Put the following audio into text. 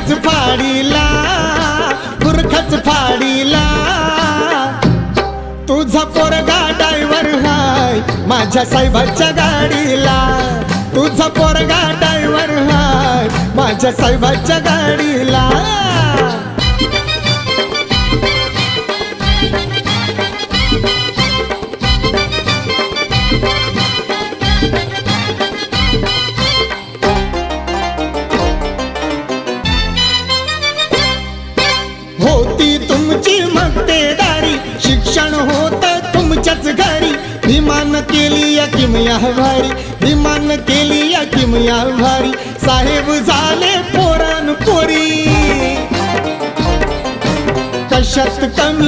मूर्खच फाडीला, मूर्खच फाडीला. तुझा पोरगा ड्रायव्हर हाय माझ्या साहेबाच्या गाडीला. तुझा पोरगा ड्रायव्हर हाय माझ्या साहेबाच्या गाडीला. होती तुमची मक्तेदारी, शिक्षण होत तुमच्याच घरी. विमान केली या किमया भारी, विमान केली या किमया भारी. साहेब झाले पोरान पोरी, कशात कमी